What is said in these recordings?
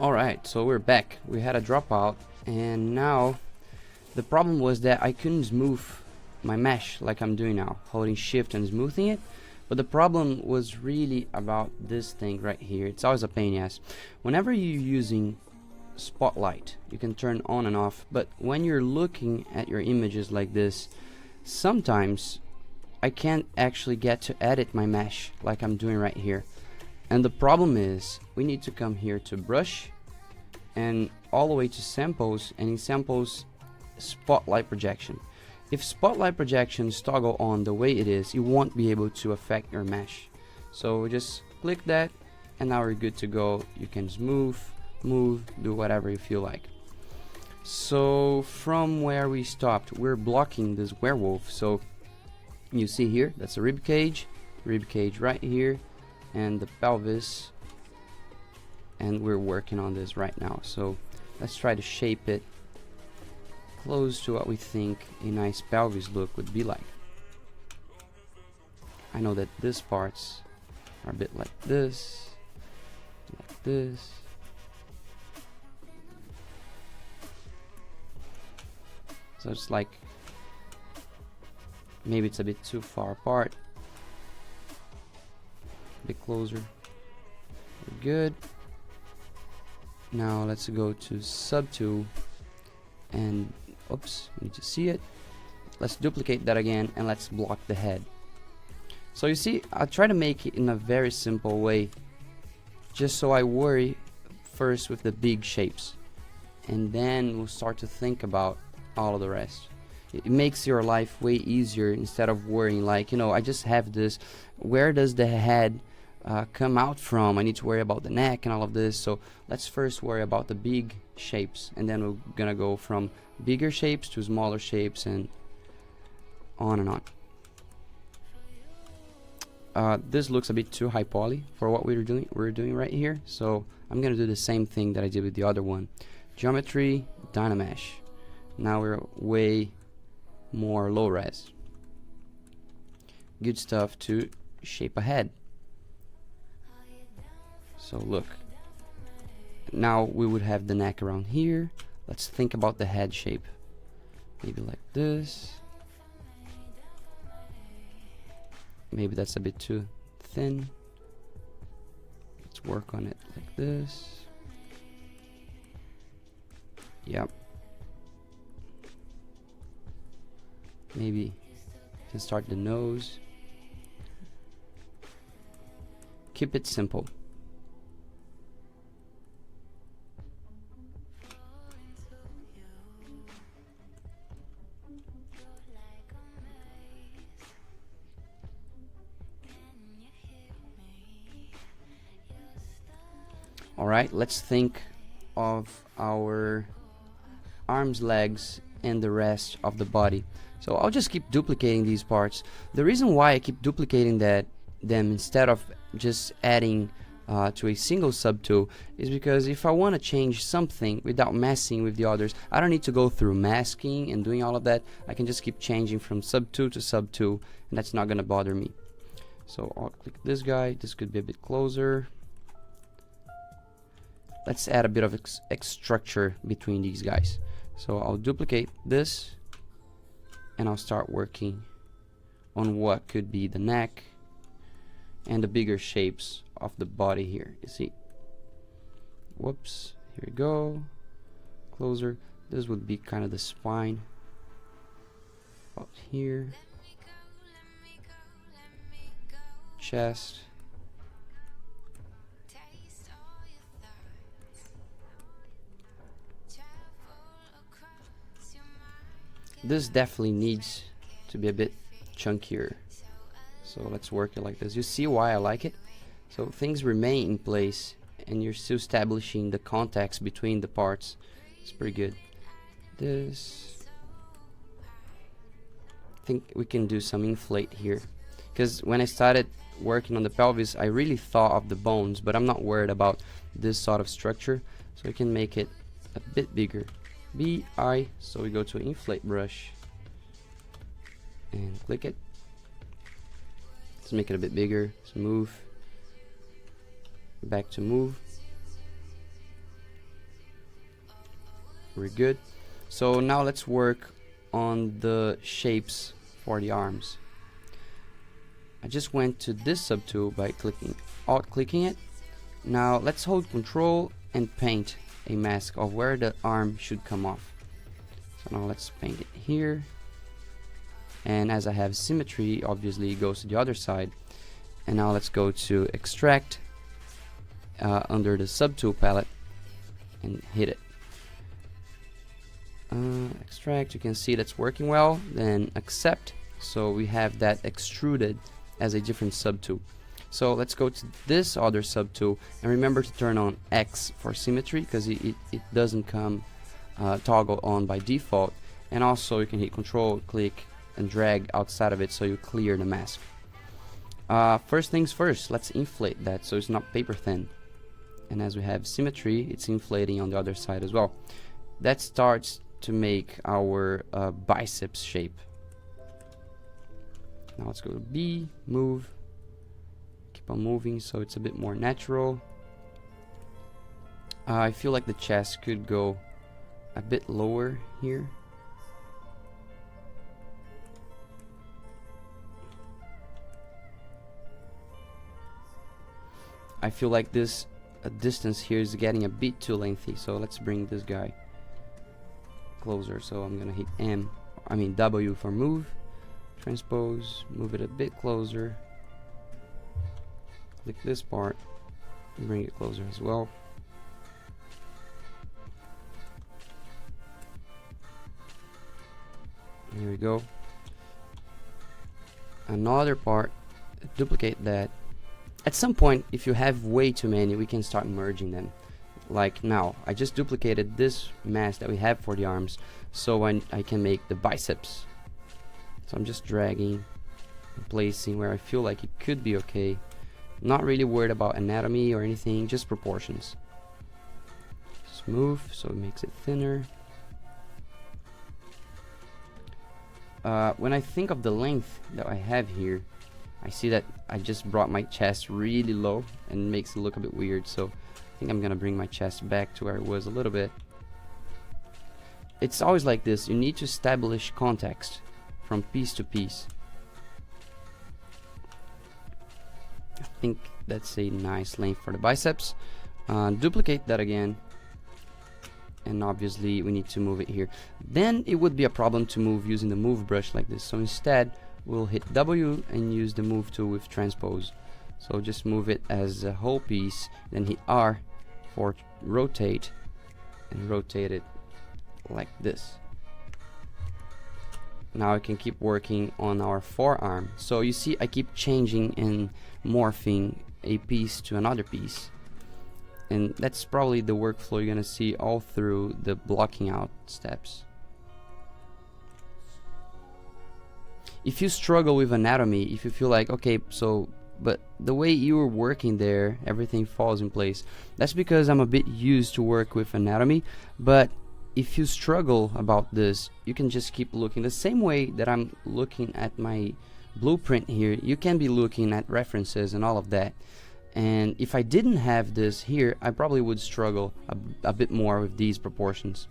Alright, so we're back. We had a dropout, and now the problem was that I couldn't smooth my mesh like I'm doing now, holding shift and smoothing it. But the problem was really about this thing right here. It's always a pain in the ass. Whenever you're using spotlight, you can turn on and off, but when you're looking at your images like this, sometimes I can't actually get to edit my mesh like I'm doing right here. And the problem is we need to come here to brush and all the way to samples, and in samples spotlight projection. If spotlight projection is toggle on the way it is, you won't be able to affect your mesh. So just click that and now we're good to go. You can smooth, move, do whatever you feel like. So from where we stopped, we're blocking this werewolf. So you see here, that's a rib cage right here, and the pelvis, and we're working on this right now. So let's try to shape it close to what we think a nice pelvis look would be like. I know that these parts are a bit like this, so it's like maybe it's a bit too far apart. A bit closer. We're good. Now let's go to sub tool, and oops, we need to see it. Let's duplicate that again and let's block the head. So you see, I'll try to make it in a very simple way, just so I worry first with the big shapes, and then we'll start to think about all of the rest. It makes your life way easier instead of worrying like, you know, I just have this, where does the head come out from? I need to worry about the neck and all of this. So let's first worry about the big shapes, and then we're gonna go from bigger shapes to smaller shapes and on and on. This looks a bit too high poly for what we're doing right here, so I'm gonna do the same thing that I did with the other one. Geometry, Dynamesh. Now we're way more low res. Good stuff to shape a head. So look, now we would have the neck around here. Let's think about the head shape. Maybe like this. Maybe that's a bit too thin. Let's work on it like this. Yep. Maybe you can start the nose. Keep it simple. Alright, let's think of our arms, legs, and the rest of the body. So I'll just keep duplicating these parts. The reason why I keep duplicating them instead of just adding to a single subtool is because if I want to change something without messing with the others, I don't need to go through masking and doing all of that. I can just keep changing from subtool to subtool, and that's not going to bother me. So I'll click this guy. This could be a bit closer. Let's add a bit of structure between these guys. So I'll duplicate this and I'll start working on what could be the neck and the bigger shapes of the body here. You see, whoops, here we go, closer. This would be kind of the spine out here, chest. This definitely needs to be a bit chunkier. So let's work it like this. You see why I like it? So things remain in place and you're still establishing the context between the parts. It's pretty good. This, I think we can do some inflate here, because when I started working on the pelvis I really thought of the bones, but I'm not worried about this sort of structure, so we can make it a bit bigger. BI, so we go to inflate brush and click it. Let's make it a bit bigger. Let's move back to move. We're good. So now let's work on the shapes for the arms. I just went to this subtool by alt-clicking it. Now let's hold Control and paint a mask of where the arm should come off. So now let's paint it here. And as I have symmetry, obviously it goes to the other side. And now let's go to Extract under the subtool palette and hit it. Extract, you can see that's working well. Then Accept, so we have that extruded as a different subtool. So let's go to this other subtool and remember to turn on X for symmetry, because it doesn't come toggle on by default. And also you can hit Control, click and drag outside of it so you clear the mask. First things first, let's inflate that so it's not paper thin. And as we have symmetry, it's inflating on the other side as well. That starts to make our biceps shape. Now let's go to B, move, keep on moving so it's a bit more natural. I feel like the chest could go a bit lower here. I feel like this distance here is getting a bit too lengthy, so let's bring this guy closer. So I'm gonna hit W for move, transpose, move it a bit closer, click this part and bring it closer as well. Here we go. Another part, duplicate that. At some point, if you have way too many, we can start merging them. Like now, I just duplicated this mask that we have for the arms, so I can make the biceps. So I'm just dragging and placing where I feel like it could be okay. Not really worried about anatomy or anything, just proportions. Smooth, so it makes it thinner. When I think of the length that I have here, I see that I just brought my chest really low and makes it look a bit weird, so I think I'm gonna bring my chest back to where it was a little bit. It's always like this, you need to establish context from piece to piece. I think that's a nice length for the biceps. Duplicate that again, and obviously we need to move it here. Then it would be a problem to move using the move brush like this, so instead we'll hit W and use the move tool with transpose. So just move it as a whole piece, then hit R for rotate, and rotate it like this. Now I can keep working on our forearm. So you see I keep changing and morphing a piece to another piece, and that's probably the workflow you're gonna see all through the blocking out steps. If you struggle with anatomy, if you feel like, okay, so, but the way you were working there, everything falls in place, that's because I'm a bit used to work with anatomy. But if you struggle about this, you can just keep looking the same way that I'm looking at my blueprint here. You can be looking at references and all of that. And if I didn't have this here, I probably would struggle a bit more with these proportions.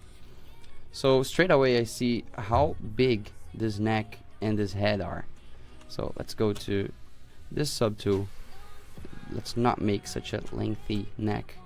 So straight away I see how big this neck and this head are. So let's go to this subtool. Let's not make such a lengthy neck.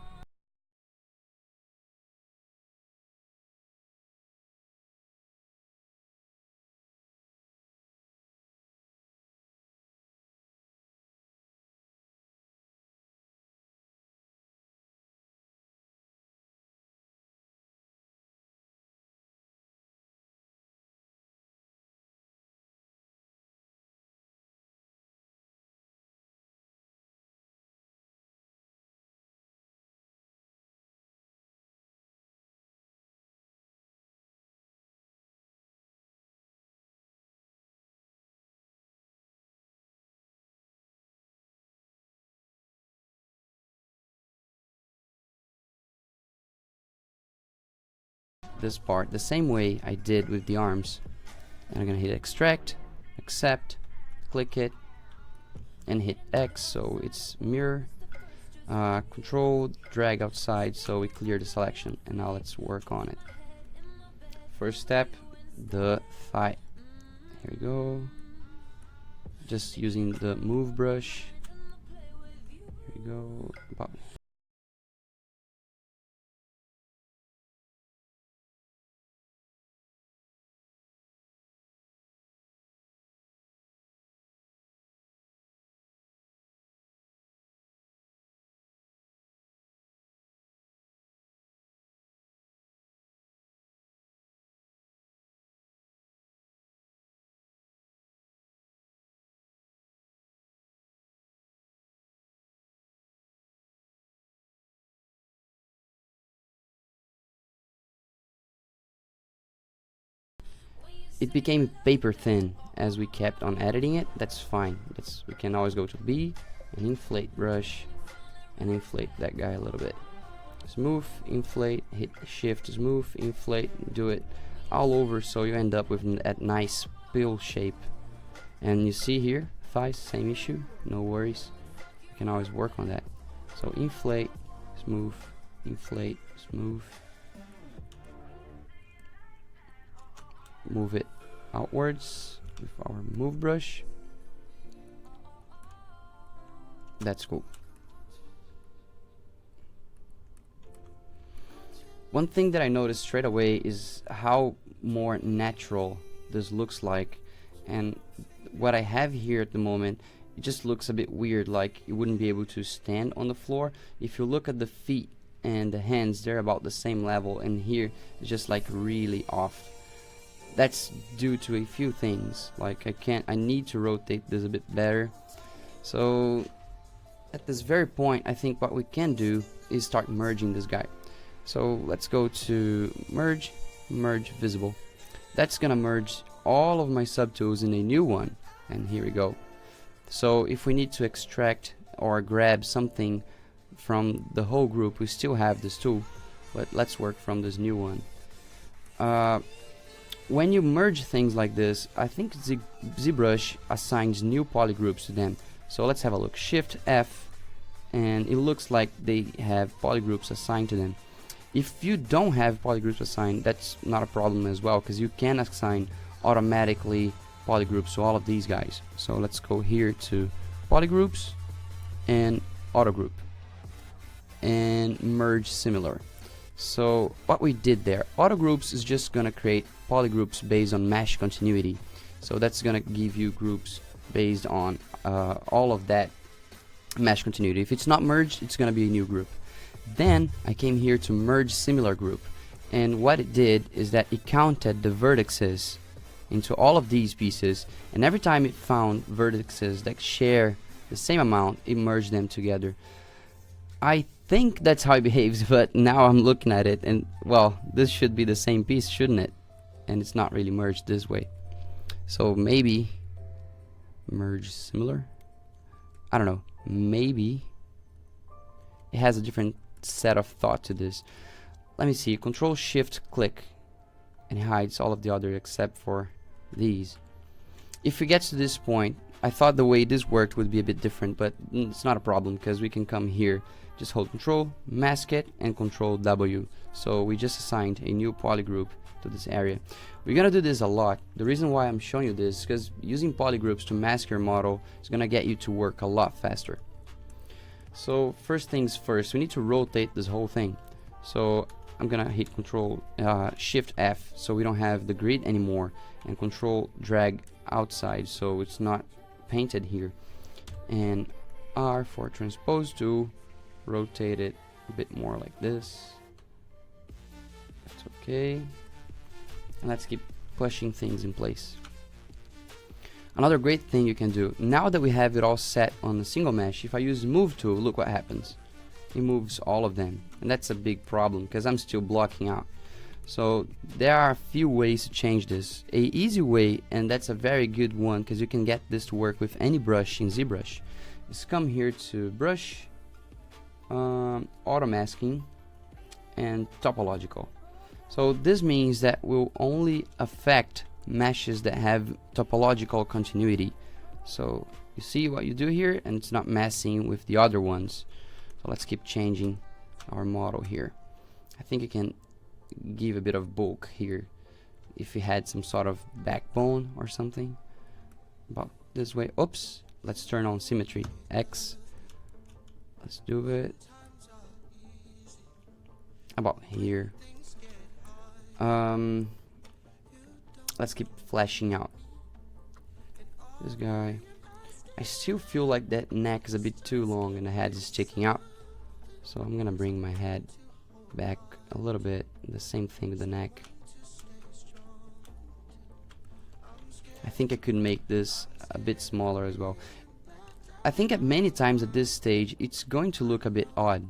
This part the same way I did with the arms, and I'm gonna hit extract, accept, click it and hit X so it's mirror, control, drag outside so we clear the selection, and now let's work on it. First step, the thigh. Here we go. Just using the move brush. Here we go. Pop. It became paper thin as we kept on editing it. That's fine. We can always go to B and inflate brush and inflate that guy a little bit. Smooth, inflate, hit shift, smooth, inflate, do it all over so you end up with that nice pill shape. And you see here, thighs, same issue, no worries. You can always work on that. So inflate, smooth, inflate, smooth. Move it outwards with our move brush. That's cool. One thing that I noticed straight away is how more natural this looks like, and what I have here at the moment, it just looks a bit weird, like you wouldn't be able to stand on the floor. If you look at the feet and the hands, they're about the same level, and here it's just like really off. That's due to a few things, like I need to rotate this a bit better. So at this very point, I think what we can do is start merging this guy. So let's go to merge, merge visible. That's gonna merge all of my subtools in a new one, and here we go. So if we need to extract or grab something from the whole group, we still have this tool, but let's work from this new one. When you merge things like this, I think Zbrush assigns new polygroups to them. So let's have a look. Shift F, and it looks like they have polygroups assigned to them. If you don't have polygroups assigned, that's not a problem as well, because you can assign automatically polygroups to all of these guys. So let's go here to polygroups and autogroup and merge similar. So what we did there, autogroups is just gonna create polygroups based on mesh continuity. So that's gonna give you groups based on all of that mesh continuity. If it's not merged, it's gonna be a new group. Then I came here to merge similar group, and what it did is that it counted the vertices into all of these pieces, and every time it found vertices that share the same amount, it merged them together. I think that's how it behaves, but now I'm looking at it and, well, this should be the same piece, shouldn't it? And it's not really merged this way. So maybe merge similar, I don't know, maybe it has a different set of thought to this. Let me see, Control Shift click, and it hides all of the other except for these. If it gets to this point, I thought the way this worked would be a bit different, but it's not a problem, because we can come here, just hold Control, mask it, and Control W. So we just assigned a new polygroup to this area. We're gonna do this a lot. The reason why I'm showing you this is because using polygroups to mask your model is gonna get you to work a lot faster. So first things first, we need to rotate this whole thing. So I'm gonna hit Control Shift F so we don't have the grid anymore, and Control drag outside so it's not painted here, and R for transpose to rotate it a bit more like this. That's okay, and let's keep pushing things in place. Another great thing you can do, now that we have it all set on a single mesh, if I use the move tool, look what happens. It moves all of them, and that's a big problem because I'm still blocking out. So there are a few ways to change this. A easy way, and that's a very good one because you can get this to work with any brush in ZBrush, is come here to brush, auto masking, and topological. So this means that we'll only affect meshes that have topological continuity. So you see what you do here, and it's not messing with the other ones. So let's keep changing our model here. I think you can give a bit of bulk here if he had some sort of backbone or something. About this way. Oops. Let's turn on symmetry. X. Let's do it about here. Let's keep flashing out this guy. I still feel like that neck is a bit too long and the head is sticking out, so I'm gonna bring my head back a little bit. The same thing with the neck. I think I could make this a bit smaller as well. I think at many times at this stage it's going to look a bit odd,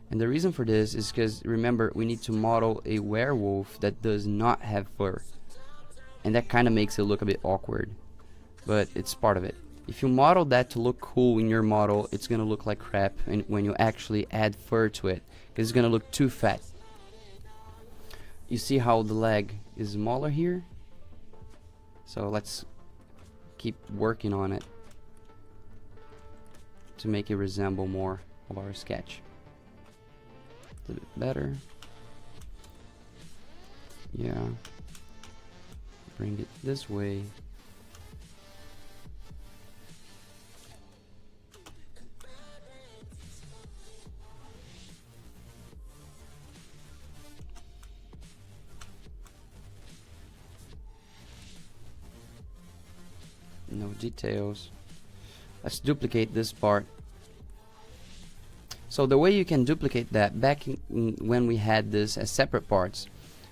and the reason for this is because, remember, we need to model a werewolf that does not have fur, and that kind of makes it look a bit awkward, but it's part of it. If you model that to look cool in your model, it's gonna look like crap and when you actually add fur to it, because it's gonna look too fat. You see how the leg is smaller here? So let's keep working on it to make it resemble more of our sketch. A bit better. Yeah. Bring it this way. No details. Let's duplicate this part. So the way you can duplicate that, back when we had this as separate parts,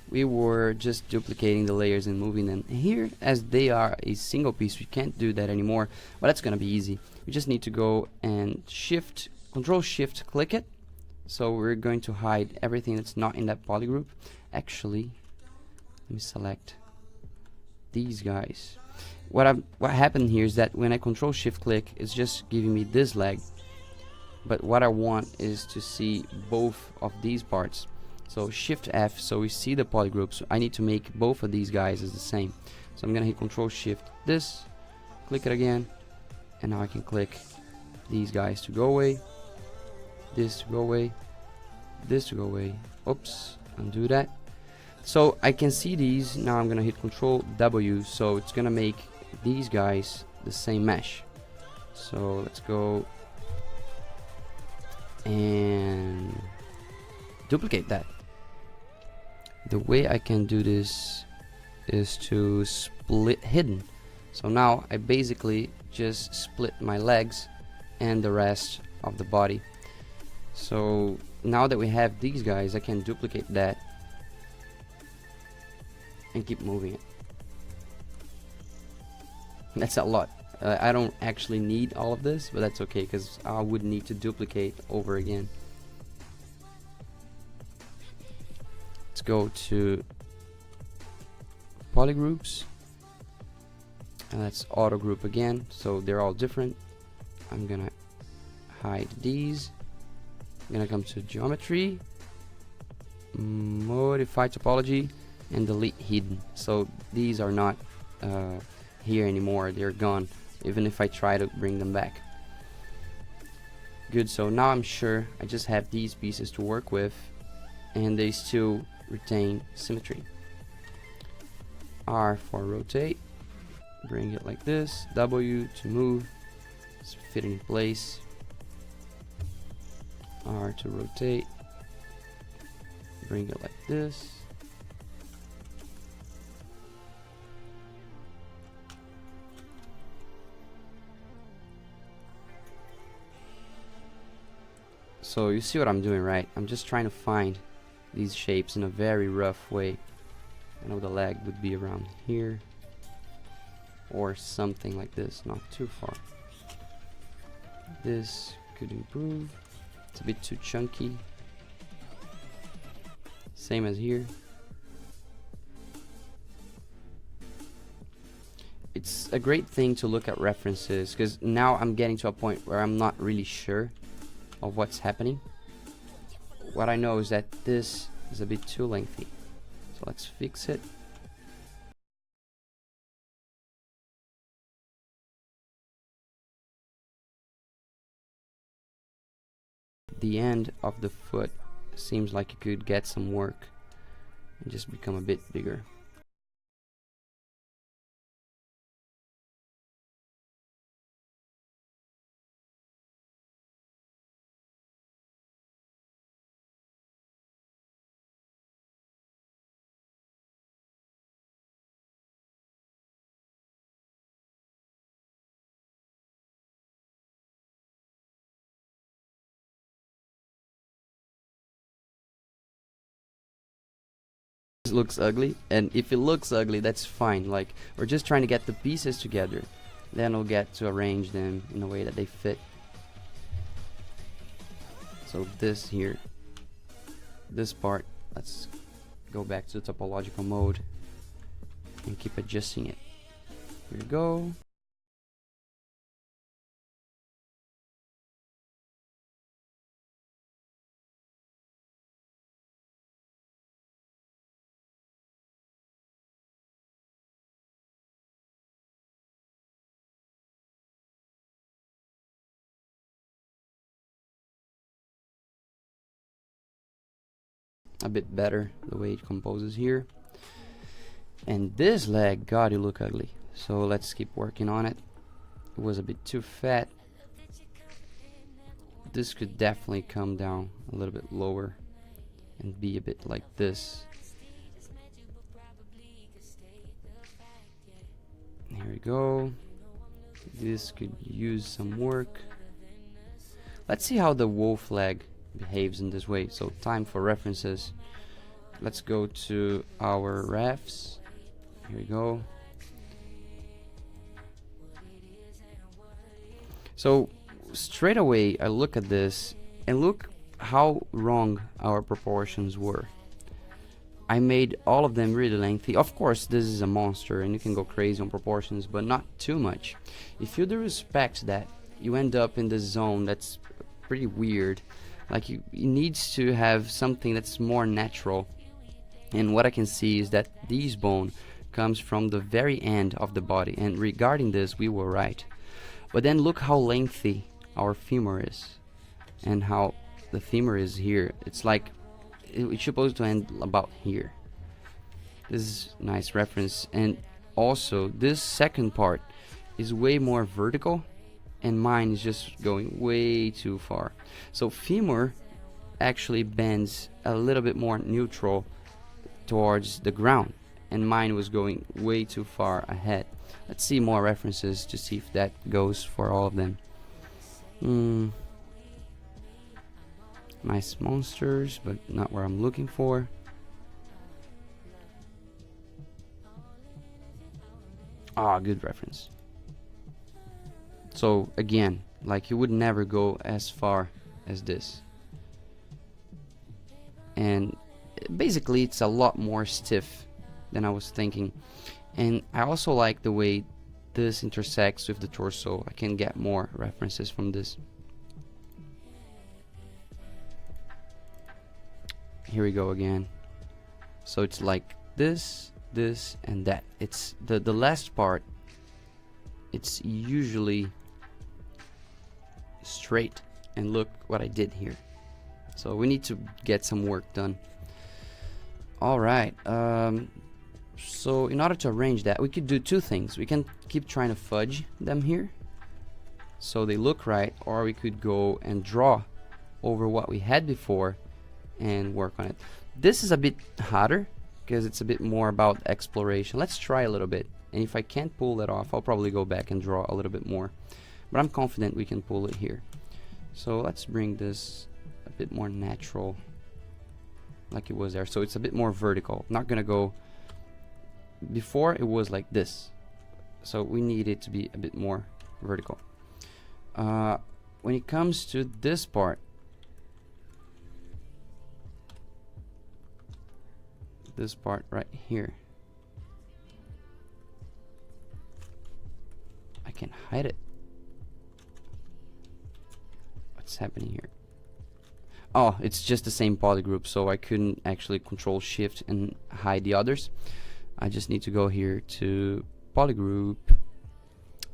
we were just duplicating the layers and moving them. Here, as they are a single piece, we can't do that anymore, but that's gonna be easy. We just need to go and Control Shift click it. So we're going to hide everything that's not in that poly group. Actually, let me select these guys. What happened here is that when I Control Shift click, it's just giving me this leg, but what I want is to see both of these parts. So Shift F, so we see the poly groups. I need to make both of these guys as the same. So I'm gonna hit Control Shift this, click it again, and now I can click these guys to go away, this to go away, this to go away. Oops, undo that. So I can see these. Now I'm gonna hit Control W, so it's gonna make these guys the same mesh. So let's go and duplicate that. The way I can do this is to split hidden. So now I basically just split my legs and the rest of the body. So now that we have these guys, I can duplicate that and keep moving it. That's a lot. I don't actually need all of this, but that's okay because I would need to duplicate over again. Let's go to poly groups and let's auto group again, so they're all different. I'm gonna hide these. I'm gonna come to geometry, modify topology, and delete hidden. So these are not here anymore, they're gone, even if I try to bring them back. Good, so now I'm sure I just have these pieces to work with and they still retain symmetry. R for rotate, bring it like this, W to move, let's fit it in place, R to rotate, bring it like this. So you see what I'm doing, right? I'm just trying to find these shapes in a very rough way. I know the leg would be around here or something like this, not too far. This could improve. It's a bit too chunky. Same as here. It's a great thing to look at references because now I'm getting to a point where I'm not really sure of what's happening. What I know is that this is a bit too lengthy, so let's fix it. The end of the foot seems like it could get some work and just become a bit bigger. This looks ugly, and if it looks ugly, that's fine. Like, we're just trying to get the pieces together, then we'll get to arrange them in a way that they fit. So this here, this part, let's go back to the topological mode and keep adjusting it. Here we go. A bit better the way it composes here. And this leg, god, you look ugly. So let's keep working on it. It was a bit too fat. This could definitely come down a little bit lower and be a bit like this. Here we go. This could use some work. Let's see how the wolf leg behaves in this way. So time for references. Let's go to our refs. Here we go. So straight away I look at this and look how wrong our proportions were. I made all of them really lengthy. Of course this is a monster and you can go crazy on proportions, but not too much. If you do respect that, you end up in this zone that's pretty weird. Like it needs to have something that's more natural. And what I can see is that this bone comes from the very end of the body, and regarding this we were right. But then look how lengthy our femur is and how the femur is here. It's like it's supposed to end about here. This is a nice reference. And also this second part is way more vertical, and mine is just going way too far. So femur actually bends a little bit more neutral towards the ground, and mine was going way too far ahead. Let's see more references to see if that goes for all of them. Nice monsters, but not where I'm looking for. Ah, good reference. So again, like you would never go as far as this. And basically it's a lot more stiff than I was thinking. And I also like the way this intersects with the torso. I can get more references from this. Here we go again. So it's like this, this, and that. It's the last part. It's usually straight, and look what I did here. So we need to get some work done. Alright, so in order to arrange that, we could do two things. We can keep trying to fudge them here so they look right, or we could go and draw over what we had before and work on it. This is a bit harder because it's a bit more about exploration. Let's try a little bit, and if I can't pull that off, I'll probably go back and draw a little bit more, but I'm confident we can pull it here. So let's bring this a bit more natural, like it was there. So it's a bit more vertical. Not gonna go, before it was like this, so we need it to be a bit more vertical. When it comes to this part, this part right here, I can hide it. What's happening here? Oh, it's just the same polygroup, so I couldn't actually control shift and hide the others. I just need to go here to polygroup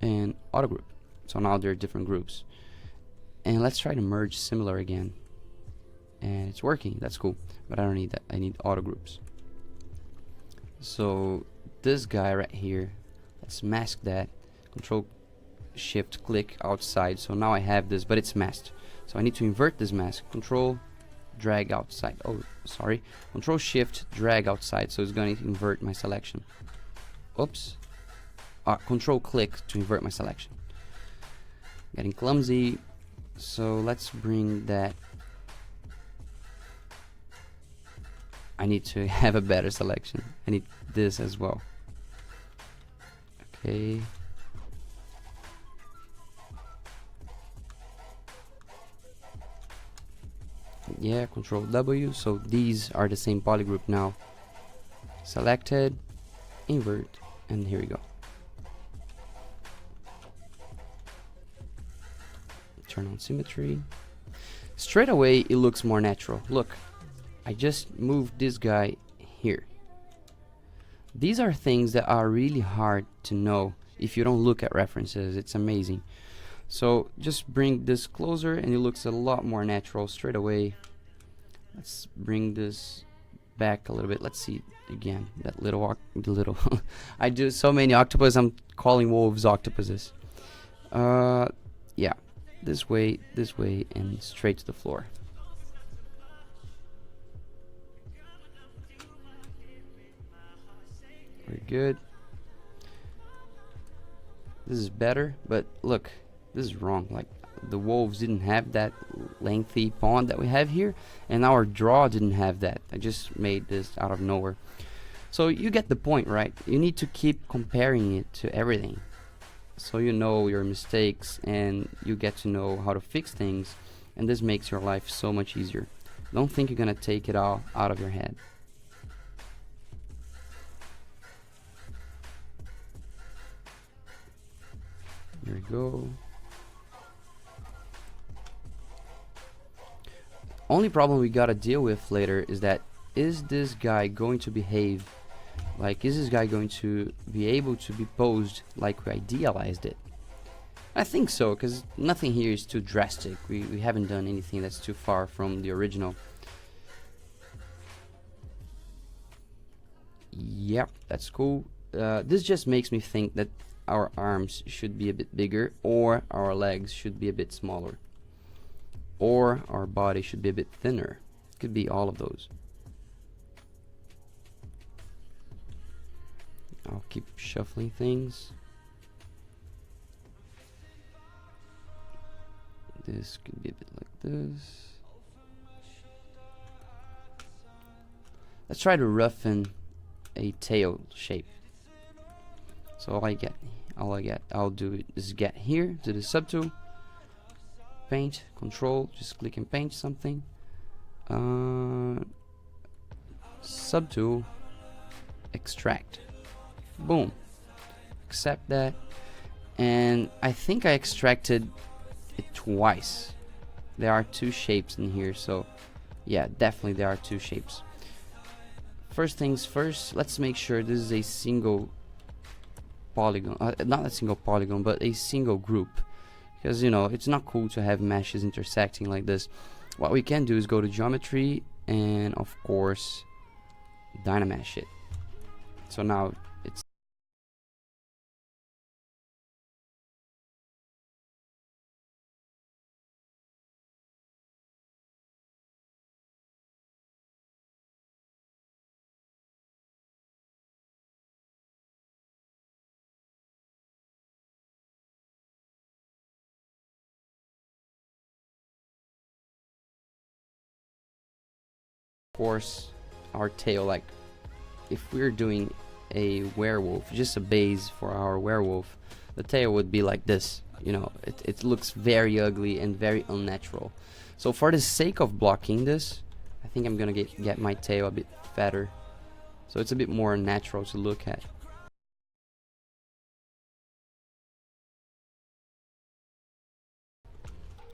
and autogroup. So now they're different groups. And let's try to merge similar again. And it's working, that's cool. But I don't need that, I need autogroups. So this guy right here, let's mask that. Control shift click outside. So now I have this, but it's masked. So I need to invert this mask. Control drag outside. Oh, sorry. Control shift drag outside. So it's going to invert my selection. Oops. Control click to invert my selection. Getting clumsy. So let's bring that I need to have a better selection. I need this as well. Okay. Yeah, Control W. So these are the same polygroup now. Selected, invert, and here we go. Turn on symmetry. Straight away it looks more natural. Look, I just moved this guy here. These are things that are really hard to know if you don't look at references. It's amazing. So just bring this closer and it looks a lot more natural straight away. Let's bring this back a little bit. Let's see again that little I do so many octopus, I'm calling wolves octopuses. Yeah, this way, and straight to the floor. Very good. This is better, but look, this is wrong. Like, the wolves didn't have that lengthy pond that we have here, and our draw didn't have that. I just made this out of nowhere. So you get the point, right? You need to keep comparing it to everything, so you know your mistakes and you get to know how to fix things, and this makes your life so much easier. Don't think you're gonna take it all out of your head. Here we go. Only problem we gotta deal with later is that, is this guy going to behave? Like, is this guy going to be able to be posed like we idealized it? I think so, because nothing here is too drastic. We haven't done anything that's too far from the original. Yep, that's cool. This just makes me think that our arms should be a bit bigger, or our legs should be a bit smaller, or our body should be a bit thinner. Could be all of those. I'll keep shuffling things. This could be a bit like this. Let's try to roughen a tail shape. So I'll do it is get here to the subtool, paint, control, just click and paint something. Subtool, extract, boom, accept that, and I think I extracted it twice. There are two shapes in here, so yeah, definitely there are two shapes. First things first, let's make sure this is a single polygon, not a single polygon, but a single group, because you know it's not cool to have meshes intersecting like this. What we can do is go to geometry and of course dynamesh it. So now it's of course our tail, like if we're doing a werewolf, just a base for our werewolf, the tail would be like this. You know, it looks very ugly and very unnatural. So for the sake of blocking this, I think I'm gonna get my tail a bit fatter, so it's a bit more natural to look at.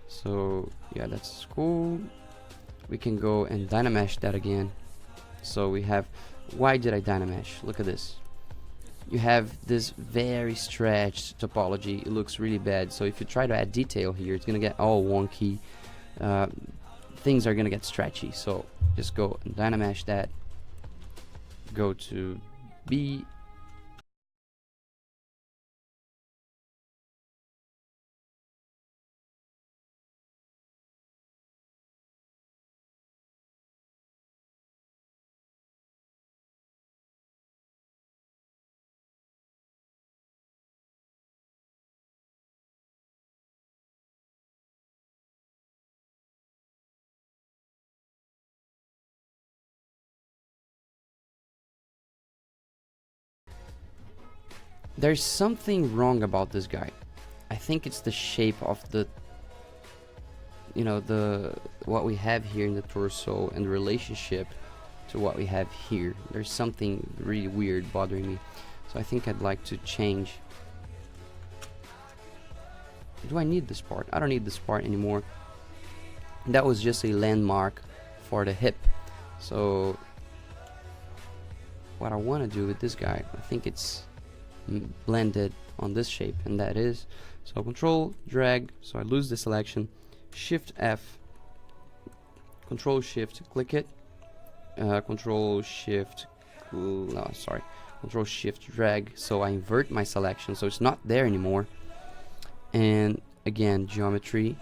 So yeah, that's cool. We can go and dynamesh that again. So we have, why did I dynamesh? Look at this. You have this very stretched topology. It looks really bad. So if you try to add detail here, it's gonna get all wonky. Things are gonna get stretchy. So just go and dynamesh that. Go to B, There's something wrong about this guy. I think it's the shape of the, you know, the what we have here in the torso and the relationship to what we have here. There's something really weird bothering me, so I think I'd like to change. Do I need this part? I don't need this part anymore. That was just a landmark for the hip. So what I want to do with this guy, I think it's blended on this shape, and that is, so control drag, so I lose the selection, shift F, control shift click it, control shift control shift drag, so I invert my selection so it's not there anymore. And again, geometry,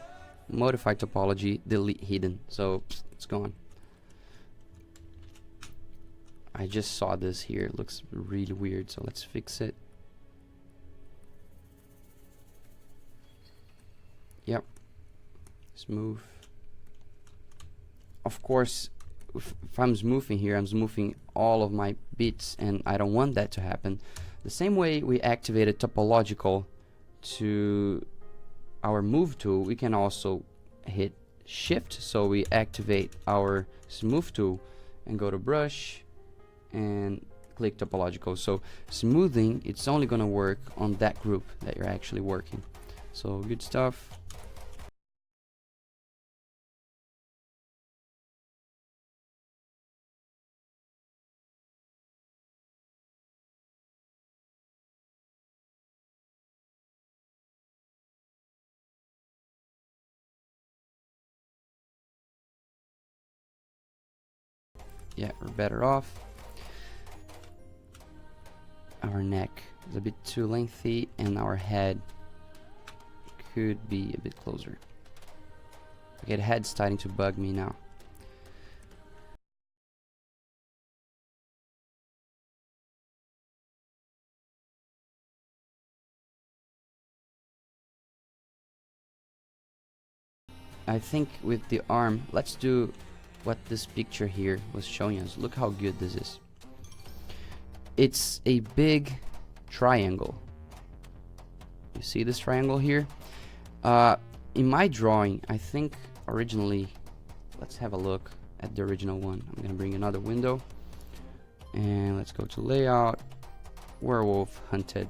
modify topology, delete hidden, so it's gone. I just saw this here, it looks really weird, so let's fix it. Yep, smooth. Of course, if I'm smoothing here, I'm smoothing all of my bits, and I don't want that to happen. The same way we activated topological to our move tool, we can also hit shift, so we activate our smooth tool and go to brush and click topological. So smoothing, it's only gonna work on that group that you're actually working. So good stuff. Yeah, we're better off. Our neck is a bit too lengthy, and our head could be a bit closer. Okay, the head's starting to bug me now. I think with the arm, let's do what this picture here was showing us. Look how good this is. It's a big triangle. You see this triangle here? In my drawing, I think originally, let's have a look at the original one. I'm gonna bring another window, and let's go to layout, werewolf hunted.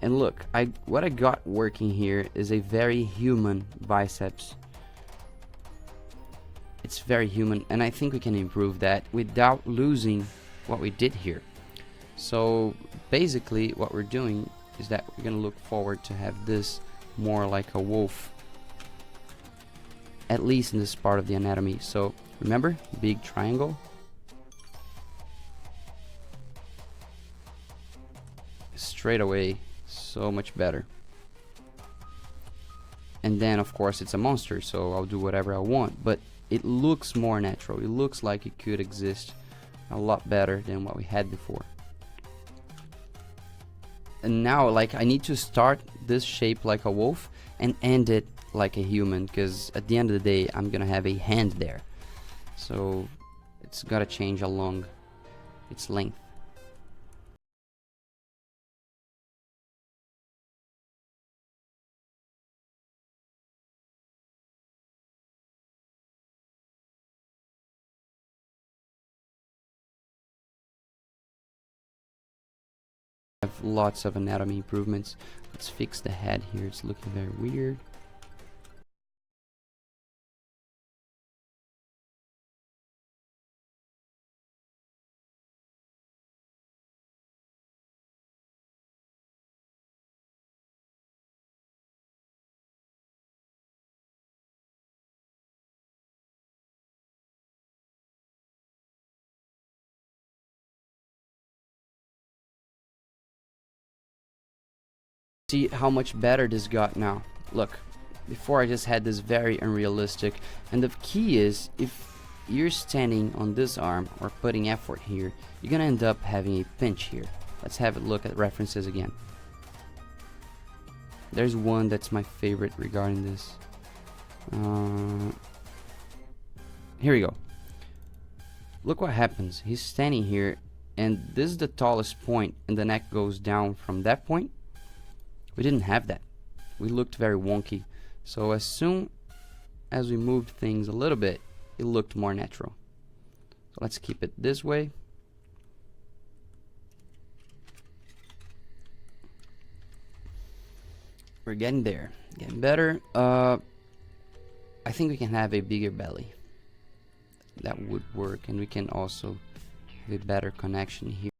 And look, what I got working here is a very human biceps. It's very human, and I think we can improve that without losing what we did here. So basically what we're doing is that we're gonna look forward to have this more like a wolf, at least in this part of the anatomy. So remember, big triangle, straight away, so much better. And then of course it's a monster, so I'll do whatever I want, but it looks more natural. It looks like it could exist a lot better than what we had before. And now, like, I need to start this shape like a wolf and end it like a human, because at the end of the day I'm gonna have a hand there, so it's gotta change along its length. Have lots of anatomy improvements. Let's fix the head here, it's looking very weird. See how much better this got now. Look, before I just had this very unrealistic, and the key is, if you're standing on this arm or putting effort here, you're gonna end up having a pinch here. Let's have a look at references again. There's one that's my favorite regarding this. Here we go. Look what happens. He's standing here and this is the tallest point, and the neck goes down from that point. We didn't have that. We looked very wonky. So as soon as we moved things a little bit, it looked more natural. So let's keep it this way. We're getting there, getting better. I think we can have a bigger belly. That would work, and we can also have a better connection here.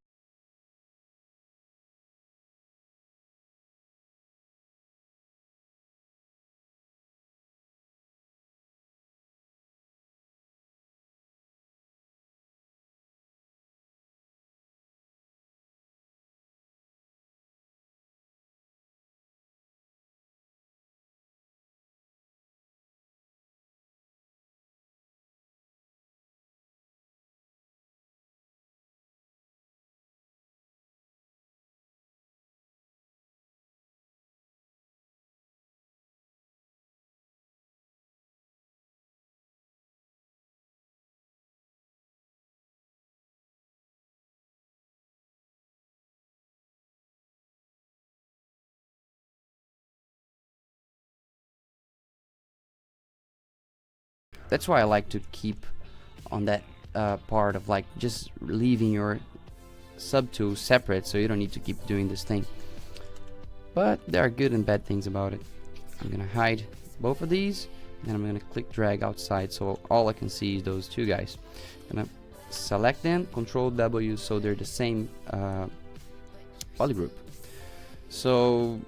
That's why I like to keep on that part of like just leaving your subtool separate, so you don't need to keep doing this thing. But there are good and bad things about it. I'm gonna hide both of these, and I'm gonna click drag outside, so all I can see is those two guys. I'm gonna select them, Control W, so they're the same polygroup. So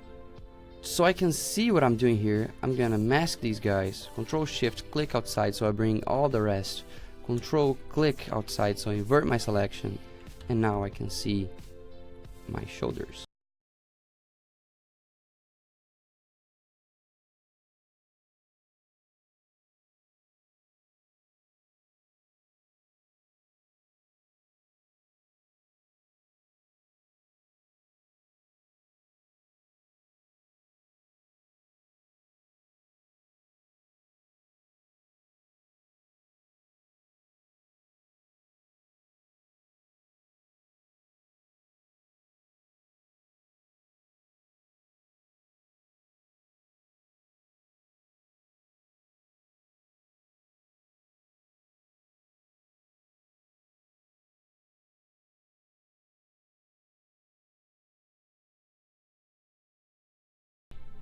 I can see what I'm doing here. I'm gonna mask these guys, Control Shift click outside, so I bring all the rest, Control click outside, so I invert my selection, and now I can see my shoulders.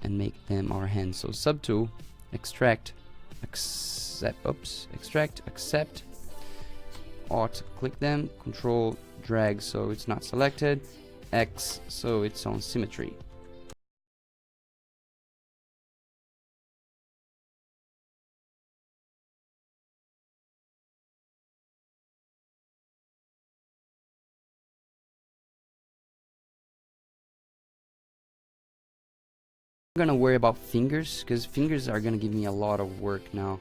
And make them our hands. So subtool, extract, accept, extract, accept, Alt, click them, Control, drag, so it's not selected, X, so it's on symmetry. I'm gonna worry about fingers, because fingers are gonna give me a lot of work now,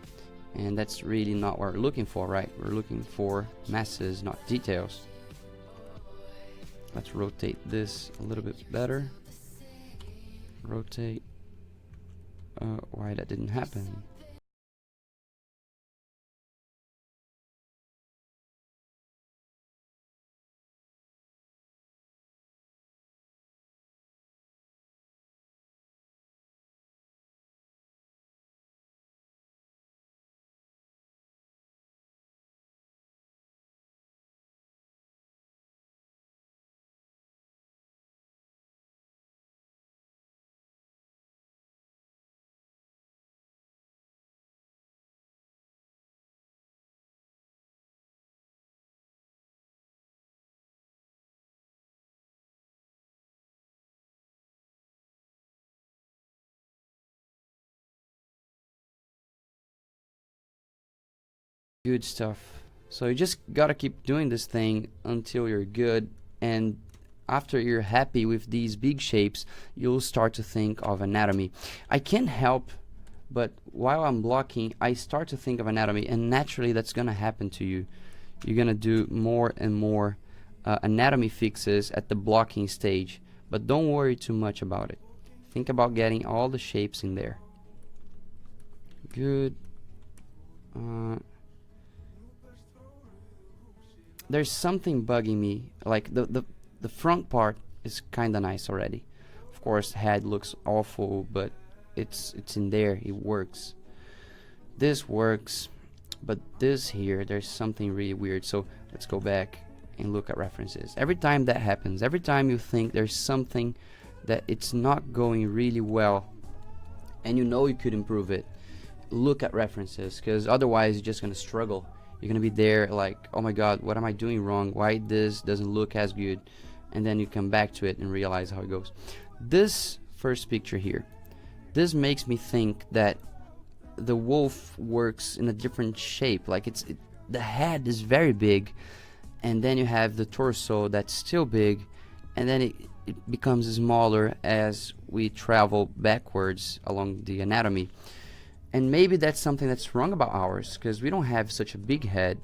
and that's really not what we're looking for, right? We're looking for masses, not details. Let's rotate this a little bit better. Rotate. Why that didn't happen? Good stuff. So you just gotta keep doing this thing until you're good, and after you're happy with these big shapes, you'll start to think of anatomy. I can't help but while I'm blocking, I start to think of anatomy, and naturally that's gonna happen to you. You're gonna do more and more anatomy fixes at the blocking stage, but don't worry too much about it. Think about getting all the shapes in there. Good. there's something bugging me. Like the front part is kind of nice already. Of course, head looks awful, but it's in there. It works. This works, but this here, there's something really weird. So let's go back and look at references. Every time that happens, every time you think there's something that it's not going really well, and you know you could improve it, look at references, because otherwise you're just gonna struggle. You're gonna be there like, oh my god, what am I doing wrong? Why this doesn't look as good? And then you come back to it and realize how it goes. This first picture here, this makes me think that the wolf works in a different shape. Like the head is very big, and then you have the torso that's still big, and then it becomes smaller as we travel backwards along the anatomy. And maybe that's something that's wrong about ours, because we don't have such a big head,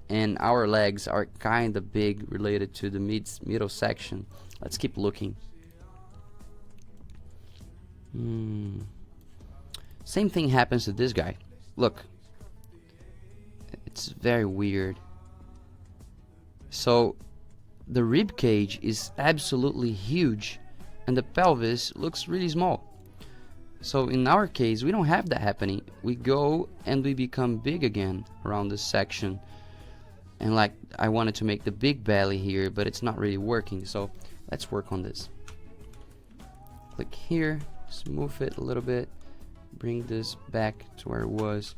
and our legs are kind of big related to the middle section. Let's keep looking. Same thing happens to this guy. Look, it's very weird. So the rib cage is absolutely huge, and the pelvis looks really small. So in our case, we don't have that happening. We go and we become big again around this section. And like, I wanted to make the big belly here, but it's not really working. So let's work on this. Click here, smooth it a little bit, bring this back to where it was.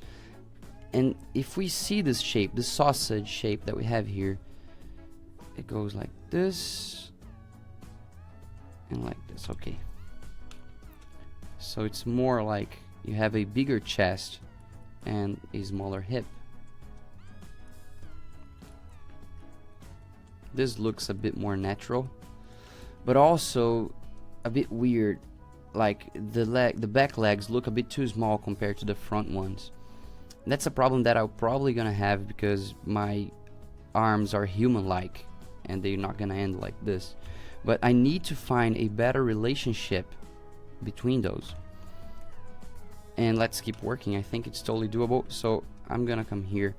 And if we see this shape, the sausage shape that we have here, it goes like this and like this. Okay, so it's more like you have a bigger chest and a smaller hip. This looks a bit more natural, but also a bit weird. Like the back legs look a bit too small compared to the front ones. That's a problem that I'm probably gonna have, because my arms are human-like and they're not gonna end like this. But I need to find a better relationship between those. And let's keep working. I think it's totally doable. So I'm gonna come here,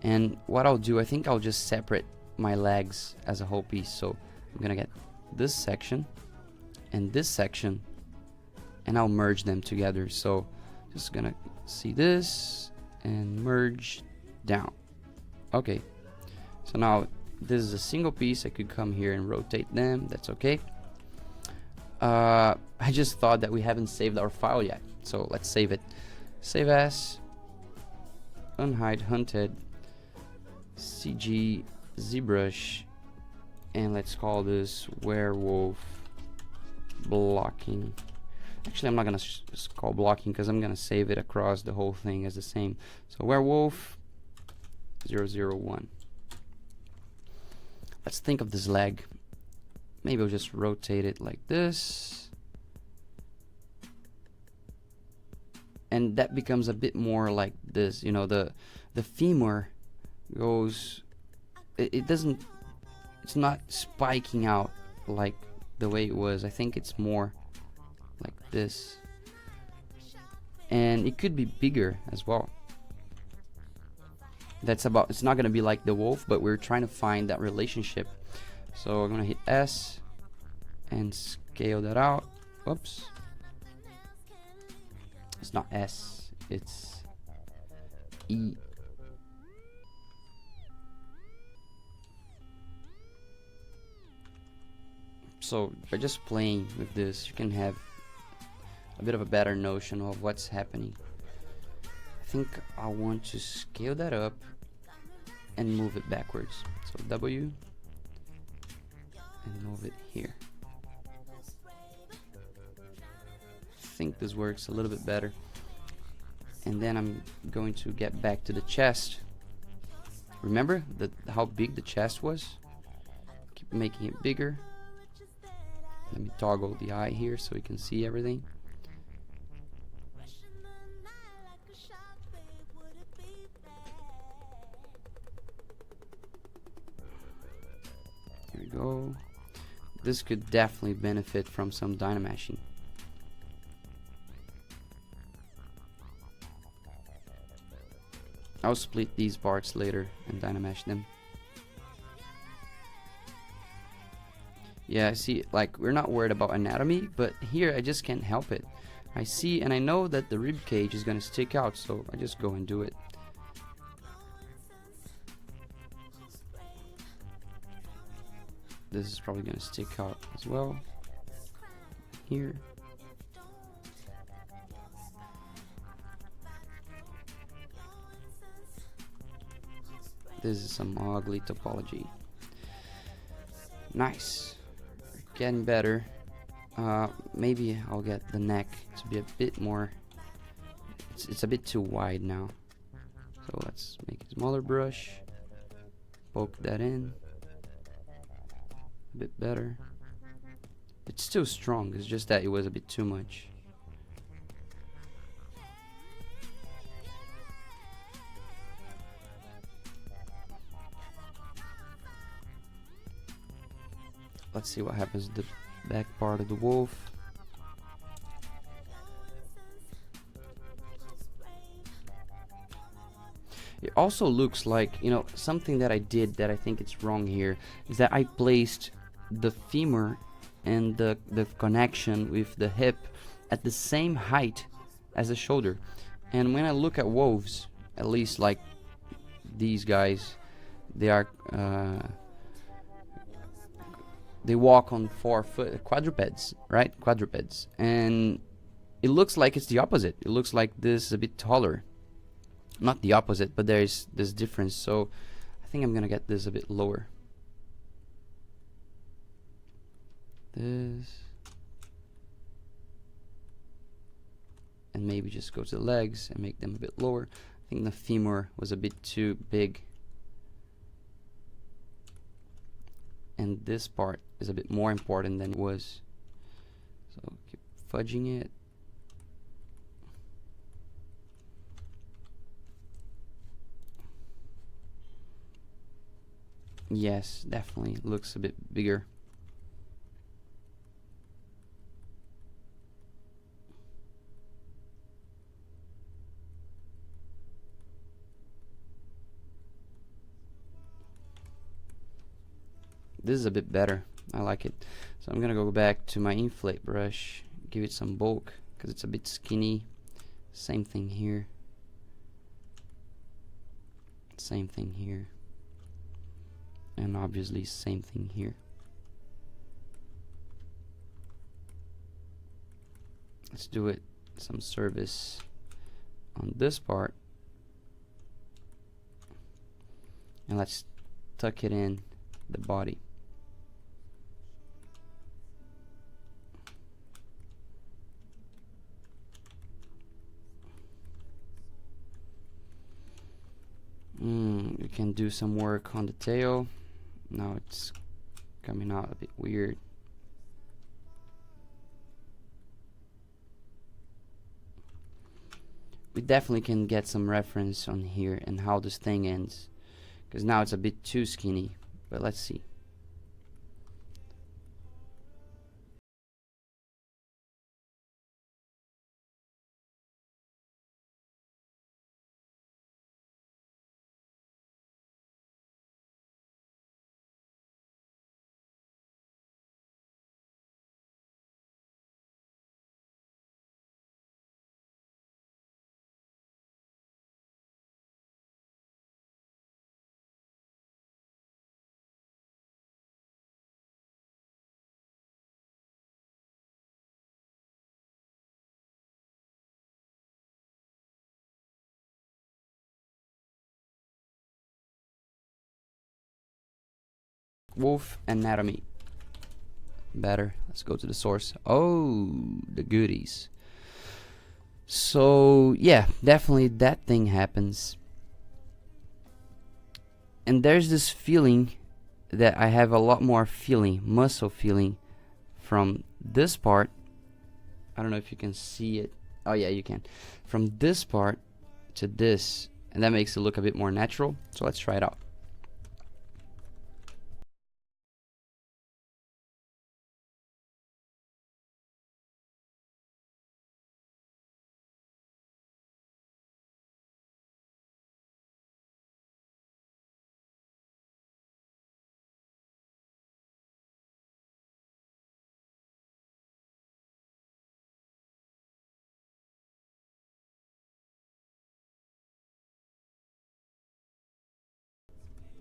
and what I'll do, I think I'll just separate my legs as a whole piece. So I'm gonna get this section and this section, and I'll merge them together. So just gonna see this and merge down. Okay, so now this is a single piece. I could come here and rotate them. That's okay. I just thought that we haven't saved our file yet, so let's save it. Save as unhide hunted CG Zbrush, and let's call this werewolf blocking. Actually, I'm not gonna call blocking, because I'm gonna save it across the whole thing as the same. So werewolf 001. Let's think of this leg. Maybe I'll just rotate it like this, and that becomes a bit more like this. You know, the femur goes, it doesn't, it's not spiking out like the way it was. I think it's more like this, and it could be bigger as well. That's about, it's not gonna be like the wolf, but we're trying to find that relationship. So I'm gonna hit S and scale that out. Oops, it's not S, it's E. So by just playing with this, you can have a bit of a better notion of what's happening. I think I want to scale that up and move it backwards. So W and move it here. I think this works a little bit better. And then I'm going to get back to the chest. Remember how big the chest was? Keep making it bigger. Let me toggle the eye here so we can see everything. Here we go. This could definitely benefit from some dynamashing. I'll split these parts later and dynamash them. Yeah, see, like, we're not worried about anatomy, but here I just can't help it. I see and I know that the rib cage is gonna stick out, so I just go and do it. This is probably gonna stick out as well. Here. This is some ugly topology. Nice. Getting better. Maybe I'll get the neck to be a bit more. It's a bit too wide now. So let's make a smaller brush. Poke that in. A bit better. It's still strong, it's just that it was a bit too much. Let's see what happens to the back part of the wolf. It also looks like, you know, something that I did that I think it's wrong here is that I placed the femur and the connection with the hip at the same height as the shoulder. And when I look at wolves, at least like these guys, they are they walk on 4 foot quadrupeds, right? Quadrupeds. And it looks like it's the opposite. It looks like this is a bit taller. Not the opposite, but there's this difference. So I think I'm gonna get this a bit lower. This. And maybe just go to the legs and make them a bit lower. I think the femur was a bit too big. And this part is a bit more important than it was. So keep fudging it. Yes, definitely looks a bit bigger. This is a bit better. I like it. So I'm gonna go back to my inflate brush, give it some bulk because it's a bit skinny. Same thing here. Same thing here. And obviously same thing here. Let's do it some service on this part. And let's tuck it in the body. We can do some work on the tail. Now it's coming out a bit weird. We definitely can get some reference on here and how this thing ends, because now it's a bit too skinny, but let's see. Wolf anatomy. Better. Let's go to the source. Oh, the goodies. So yeah, definitely that thing happens. And there's this feeling that I have a lot more feeling, muscle feeling from this part. I don't know if you can see it. Oh yeah, you can. From this part to this, and that makes it look a bit more natural. So let's try it out.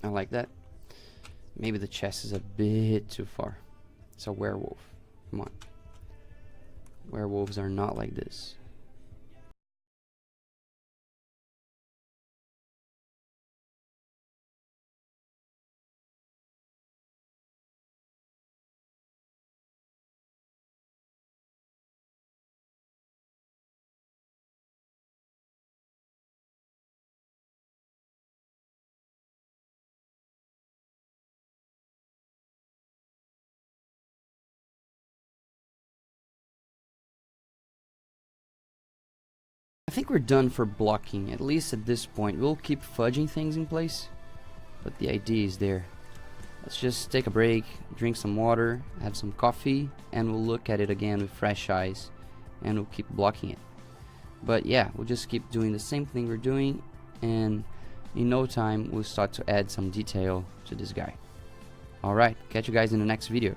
I like that. Maybe the chest is a bit too far. It's a werewolf. Come on. Werewolves are not like this. I think we're done for blocking, at least at this point. We'll keep fudging things in place, but the idea is there. Let's just take a break, drink some water, have some coffee, and we'll look at it again with fresh eyes, and we'll keep blocking it. But yeah, we'll just keep doing the same thing we're doing, and in no time we'll start to add some detail to this guy. Alright, catch you guys in the next video.